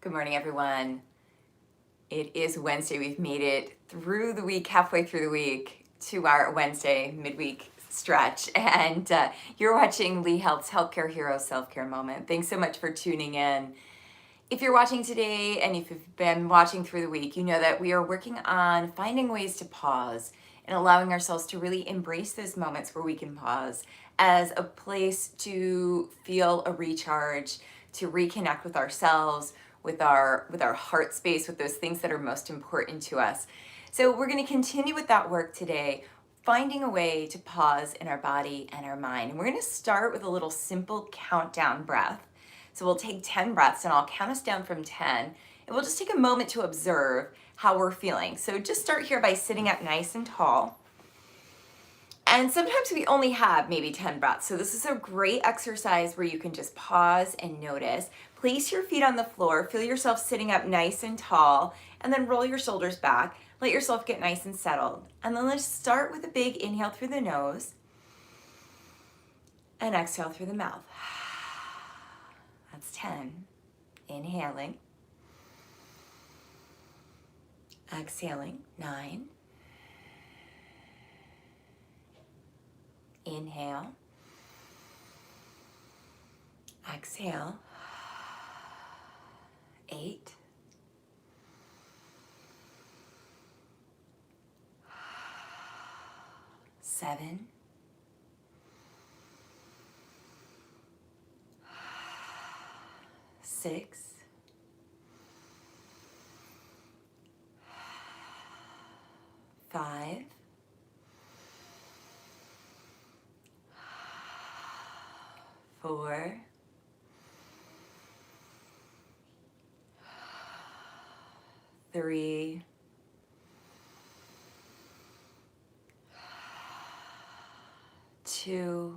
Good morning, everyone. It is Wednesday. We've made it through the week, halfway through the week, to our Wednesday midweek stretch. And you're watching Lee Health's Healthcare Hero Self-Care Moment. Thanks so much for tuning in. If you're watching today and if you've been watching through the week, you know that we are working on finding ways to pause and allowing ourselves to really embrace those moments where we can pause as a place to feel a recharge, to reconnect with ourselves, with our heart space, with those things that are most important to us. So we're going to continue with that work today, finding a way to pause in our body and our mind. And we're going to start with a little simple countdown breath. So we'll take 10 breaths and I'll count us down from 10. And we'll just take a moment to observe how we're feeling. So just start here by sitting up nice and tall. And sometimes we only have maybe 10 breaths. So this is a great exercise where you can just pause and notice. Place your feet on the floor, feel yourself sitting up nice and tall, and then roll your shoulders back. Let yourself get nice and settled. And then let's start with a big inhale through the nose and exhale through the mouth. That's 10. Inhaling. Exhaling. 9. Inhale. Exhale. 8. 7. 6. 5. 4. 3. 2.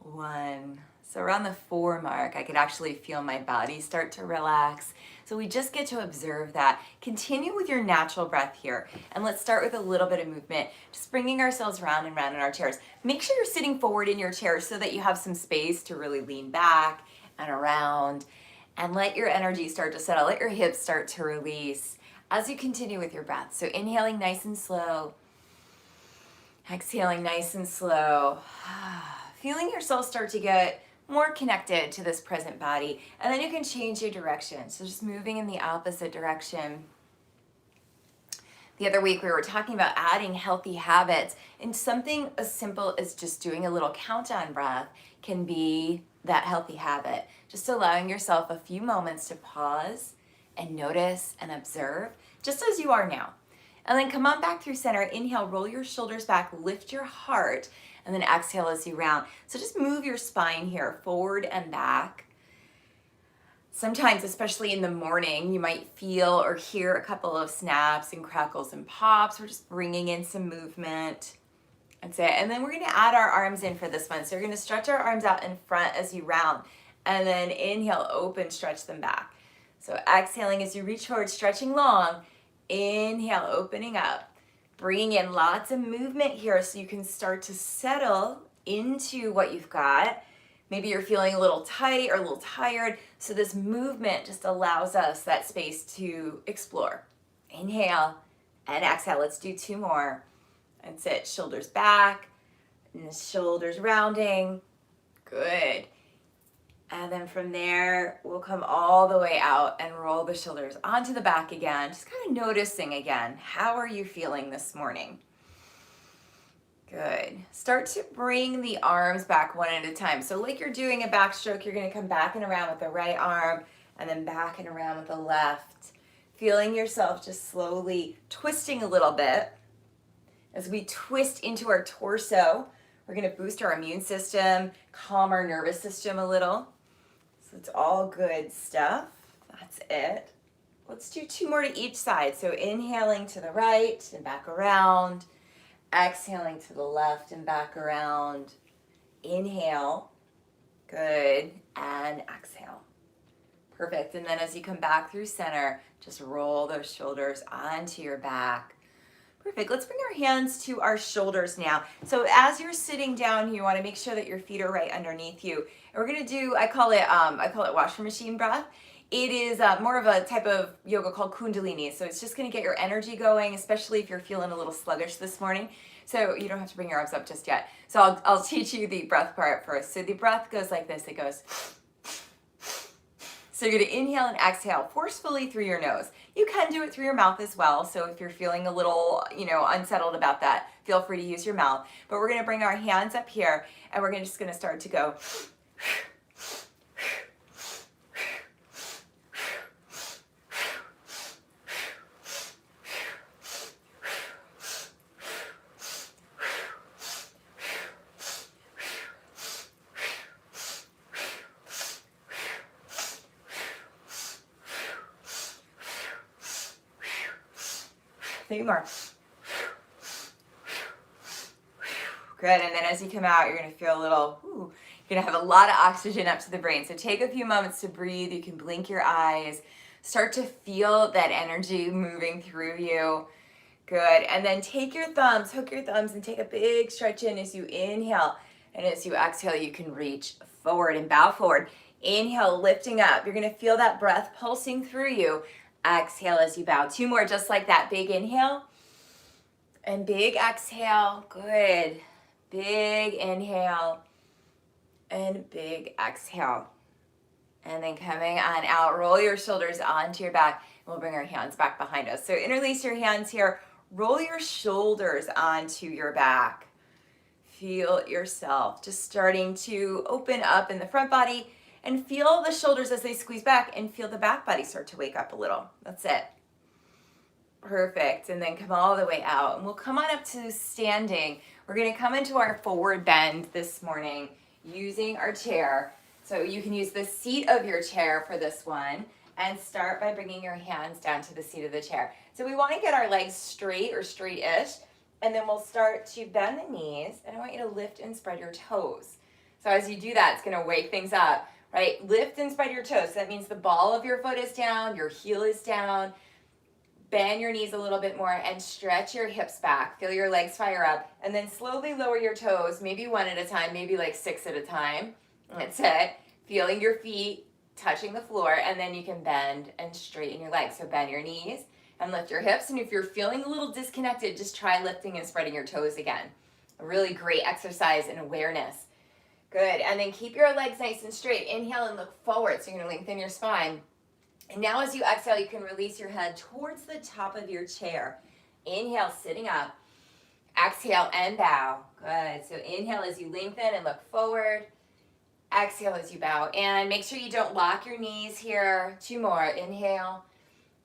1. So around the 4 mark, I could actually feel my body start to relax. So we just get to observe that. Continue with your natural breath here. And let's start with a little bit of movement, just bringing ourselves round and round in our chairs. Make sure you're sitting forward in your chair so that you have some space to really lean back and around. And let your energy start to settle. Let your hips start to release as you continue with your breath. So inhaling nice and slow. Exhaling nice and slow. Feeling yourself start to get more connected to this present body. And then you can change your direction. So just moving in the opposite direction. The other week we were talking about adding healthy habits, and something as simple as just doing a little countdown breath can be that healthy habit. Just allowing yourself a few moments to pause and notice and observe, just as you are now. And then come on back through center. Inhale, roll your shoulders back, lift your heart, and then exhale as you round. So just move your spine here, forward and back. Sometimes, especially in the morning, you might feel or hear a couple of snaps and crackles and pops. We're just bringing in some movement. That's it. And then we're going to add our arms in for this one. So you're going to stretch our arms out in front as you round. And then inhale, open, stretch them back. So exhaling as you reach forward, stretching long. Inhale, opening up. Bringing in lots of movement here so you can start to settle into what you've got. Maybe you're feeling a little tight or a little tired. So this movement just allows us that space to explore. Inhale and exhale. Let's do 2 more. That's it. Shoulders back and the shoulders rounding. Good. And then from there, we'll come all the way out and roll the shoulders onto the back again. Just kind of noticing again, how are you feeling this morning? Good. Start to bring the arms back one at a time. So like you're doing a backstroke, you're going to come back and around with the right arm and then back and around with the left. Feeling yourself just slowly twisting a little bit. As we twist into our torso, we're going to boost our immune system, calm our nervous system a little. So it's all good stuff. That's it. Let's do 2 more to each side. So inhaling to the right and back around. Exhaling to the left and back around. Inhale. Good. And exhale. Perfect. And then as you come back through center, just roll those shoulders onto your back. Perfect. Let's bring our hands to our shoulders now. So as you're sitting down, you want to make sure that your feet are right underneath you. And we're going to do, I call it washing machine breath. It is more of a type of yoga called Kundalini. So it's just going to get your energy going, especially if you're feeling a little sluggish this morning. So you don't have to bring your arms up just yet. So I'll teach you the breath part first. So the breath goes like this. It goes. So you're going to inhale and exhale forcefully through your nose. You can do it through your mouth as well. So if you're feeling a little, unsettled about that, feel free to use your mouth. But we're going to bring our hands up here and we're just going to start to go. Three more. Good, and then as you come out, you're gonna feel a little, you're gonna have a lot of oxygen up to the brain. So take a few moments to breathe. You can blink your eyes. Start to feel that energy moving through you. Good, and then take your thumbs, hook your thumbs, and take a big stretch in as you inhale. And as you exhale, you can reach forward and bow forward. Inhale, lifting up. You're gonna feel that breath pulsing through you. Exhale as you bow. Two more, just like that. Big inhale and big exhale. Good. Big inhale and big exhale. And then coming on out, roll your shoulders onto your back. And we'll bring our hands back behind us. So interlace your hands here. Roll your shoulders onto your back. Feel yourself just starting to open up in the front body. And feel the shoulders as they squeeze back and feel the back body start to wake up a little. That's it. Perfect. And then come all the way out. And we'll come on up to standing. We're going to come into our forward bend this morning using our chair. So you can use the seat of your chair for this one. And start by bringing your hands down to the seat of the chair. So we want to get our legs straight or straight-ish. And then we'll start to bend the knees. And I want you to lift and spread your toes. So as you do that, it's going to wake things up. Right? Lift and spread your toes. So that means the ball of your foot is down, your heel is down. Bend your knees a little bit more and stretch your hips back. Feel your legs fire up. And then slowly lower your toes, maybe one at a time, maybe like 6 at a time. That's it. Feeling your feet touching the floor. And then you can bend and straighten your legs. So bend your knees and lift your hips. And if you're feeling a little disconnected, just try lifting and spreading your toes again. A really great exercise in awareness. Good, and then keep your legs nice and straight. Inhale and look forward, so you're gonna lengthen your spine. And now as you exhale, you can release your head towards the top of your chair. Inhale, sitting up. Exhale and bow. Good, so inhale as you lengthen and look forward. Exhale as you bow. And make sure you don't lock your knees here. 2 more, inhale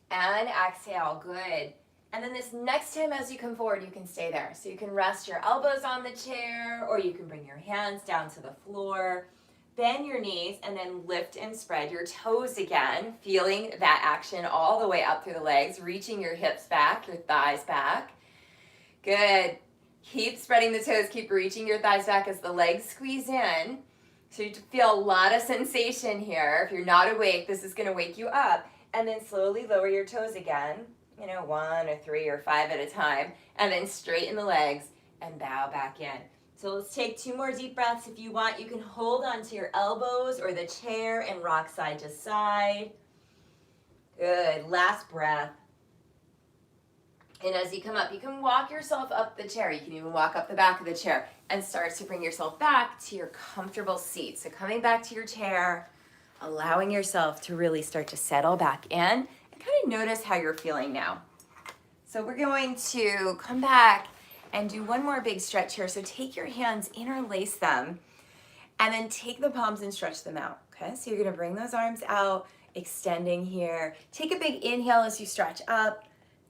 and exhale, good. And then this next time as you come forward, you can stay there. So you can rest your elbows on the chair or you can bring your hands down to the floor. Bend your knees and then lift and spread your toes again. Feeling that action all the way up through the legs. Reaching your hips back, your thighs back. Good. Keep spreading the toes. Keep reaching your thighs back as the legs squeeze in. So you feel a lot of sensation here. If you're not awake, this is going to wake you up. And then slowly lower your toes again. 1 or 3 or 5 at a time, and then straighten the legs and bow back in. So let's take 2 more deep breaths. If you want, you can hold onto your elbows or the chair and rock side to side. Good, last breath. And as you come up, you can walk yourself up the chair. You can even walk up the back of the chair and start to bring yourself back to your comfortable seat. So coming back to your chair, allowing yourself to really start to settle back in. Kind of notice how you're feeling now. So we're going to come back and do one more big stretch here. So take your hands, interlace them, and then take the palms and stretch them out. Okay, so you're going to bring those arms out, extending here. Take a big inhale as you stretch up,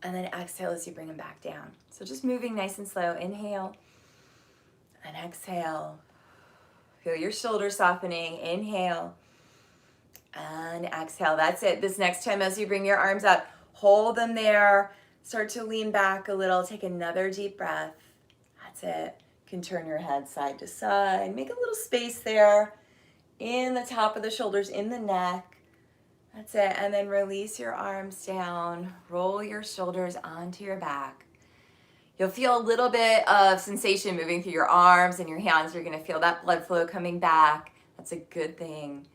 and then exhale as you bring them back down. So just moving nice and slow. Inhale and exhale. Feel your shoulders softening. Inhale. And exhale, that's it. This next time as you bring your arms up, hold them there. Start to lean back a little. Take another deep breath. That's it. You can turn your head side to side. Make a little space there in the top of the shoulders, in the neck. That's it. And then release your arms down. Roll your shoulders onto your back. You'll feel a little bit of sensation moving through your arms and your hands. You're gonna feel that blood flow coming back. That's a good thing.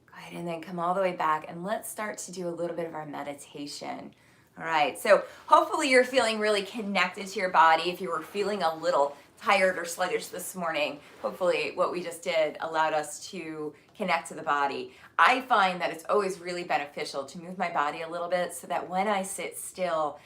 Go ahead and then come all the way back, and let's start to do a little bit of our meditation. All right, so hopefully you're feeling really connected to your body. If you were feeling a little tired or sluggish this morning, hopefully what we just did allowed us to connect to the body. I find that it's always really beneficial to move my body a little bit so that when I sit still,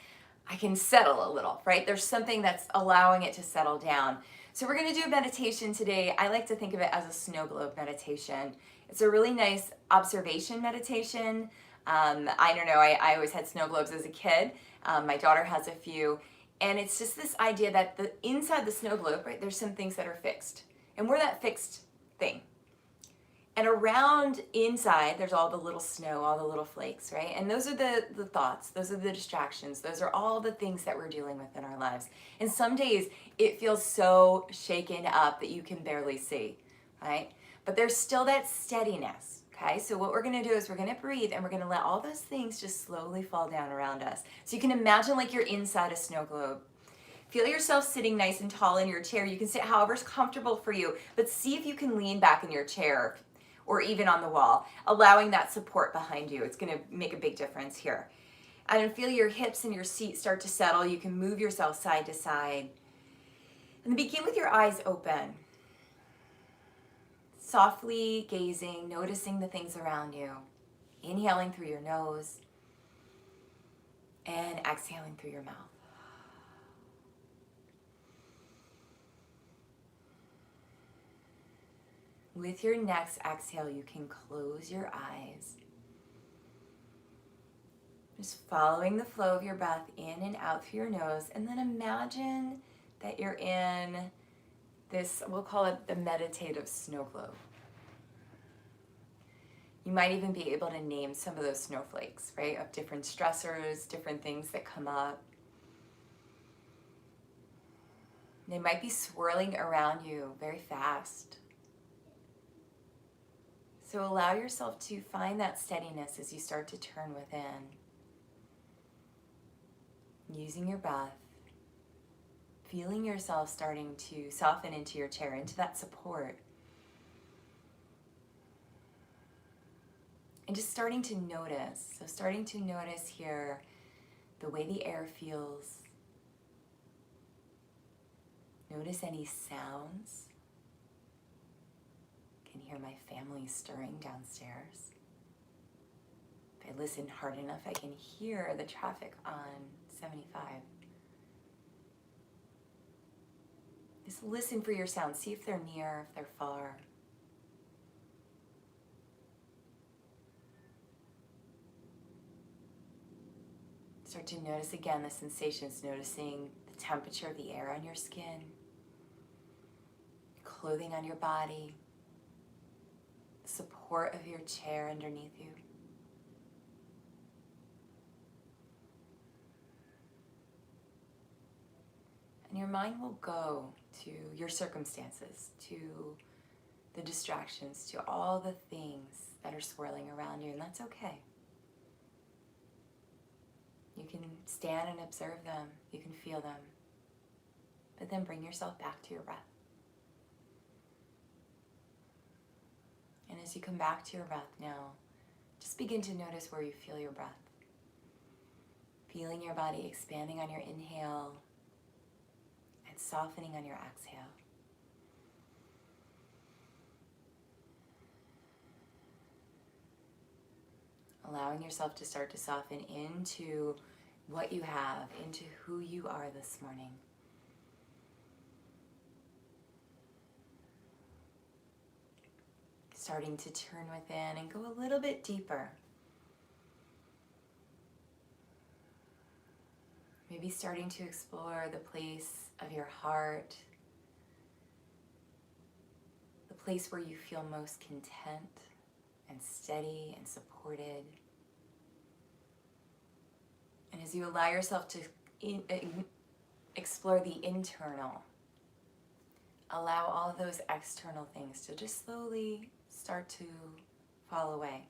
I can settle a little, right? There's something that's allowing it to settle down. So we're gonna do a meditation today. I like to think of it as a snow globe meditation. It's a really nice observation meditation. I don't know, I always had snow globes as a kid. My daughter has a few. And it's just this idea that the inside the snow globe, right, there's some things that are fixed. And we're that fixed thing. And around inside, there's all the little snow, all the little flakes, right? And those are the thoughts, those are the distractions, those are all the things that we're dealing with in our lives. And some days it feels so shaken up that you can barely see, right? But there's still that steadiness, okay? So what we're gonna do is we're gonna breathe and we're gonna let all those things just slowly fall down around us. So you can imagine like you're inside a snow globe. Feel yourself sitting nice and tall in your chair. You can sit however's comfortable for you, but see if you can lean back in your chair or even on the wall, allowing that support behind you. It's gonna make a big difference here. And then feel your hips and your seat start to settle. You can move yourself side to side. And begin with your eyes open. Softly gazing, noticing the things around you. Inhaling through your nose and exhaling through your mouth. With your next exhale, you can close your eyes. Just following the flow of your breath in and out through your nose, and then imagine that you're in this, we'll call it the meditative snow globe. You might even be able to name some of those snowflakes, right? Of different stressors, different things that come up. They might be swirling around you very fast. So allow yourself to find that steadiness as you start to turn within. Using your breath, feeling yourself starting to soften into your chair, into that support. And just starting to notice. So starting to notice here the way the air feels. Notice any sounds. I can hear my family stirring downstairs. If I listen hard enough, I can hear the traffic on 75. Just listen for your sounds. See if they're near, if they're far. Start to notice again the sensations, noticing the temperature of the air on your skin, clothing on your body, the support of your chair underneath you. And your mind will go to your circumstances, to the distractions, to all the things that are swirling around you, and that's okay. You can stand and observe them, you can feel them, but then bring yourself back to your breath. And as you come back to your breath now, just begin to notice where you feel your breath. Feeling your body expanding on your inhale and softening on your exhale. Allowing yourself to start to soften into what you have, into who you are this morning. Starting to turn within and go a little bit deeper. Maybe starting to explore the place of your heart, the place where you feel most content and steady and supported. And as you allow yourself to explore the internal, allow all of those external things to just slowly start to fall away.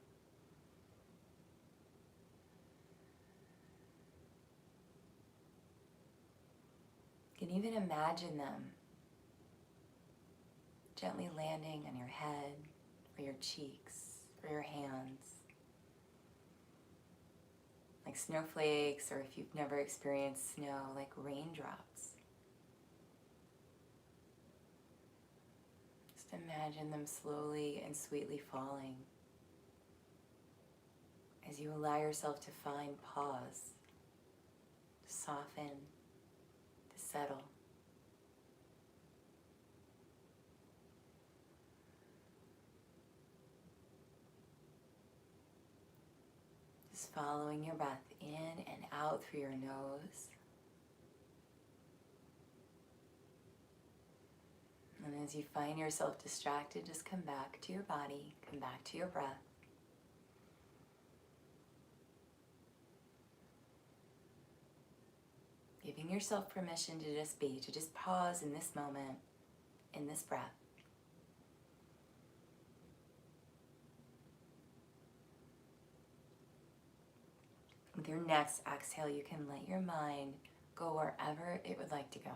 You can even imagine them gently landing on your head or your cheeks or your hands. Like snowflakes, or if you've never experienced snow, like raindrops. Just imagine them slowly and sweetly falling as you allow yourself to find pause, to soften, to settle. Just following your breath in and out through your nose. And as you find yourself distracted, just come back to your body, come back to your breath. Giving yourself permission to just be, to just pause in this moment, in this breath. With your next exhale, you can let your mind go wherever it would like to go.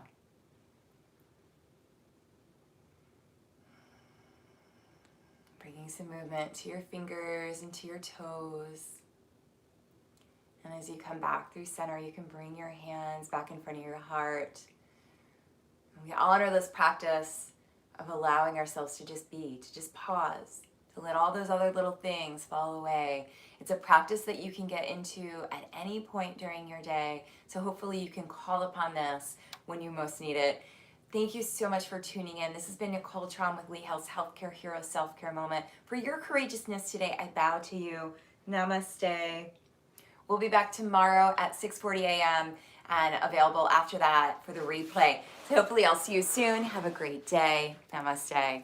Bringing some movement to your fingers and to your toes. And as you come back through center, you can bring your hands back in front of your heart. And we honor this practice of allowing ourselves to just be, to just pause, to let all those other little things fall away. It's a practice that you can get into at any point during your day. So hopefully you can call upon this when you most need it. Thank you so much for tuning in. This has been Nicole Traum with Lee Health's Healthcare Hero Self-Care Moment. For your courageousness today, I bow to you. Namaste. We'll be back tomorrow at 6:40 a.m. and available after that for the replay. So hopefully I'll see you soon. Have a great day. Namaste.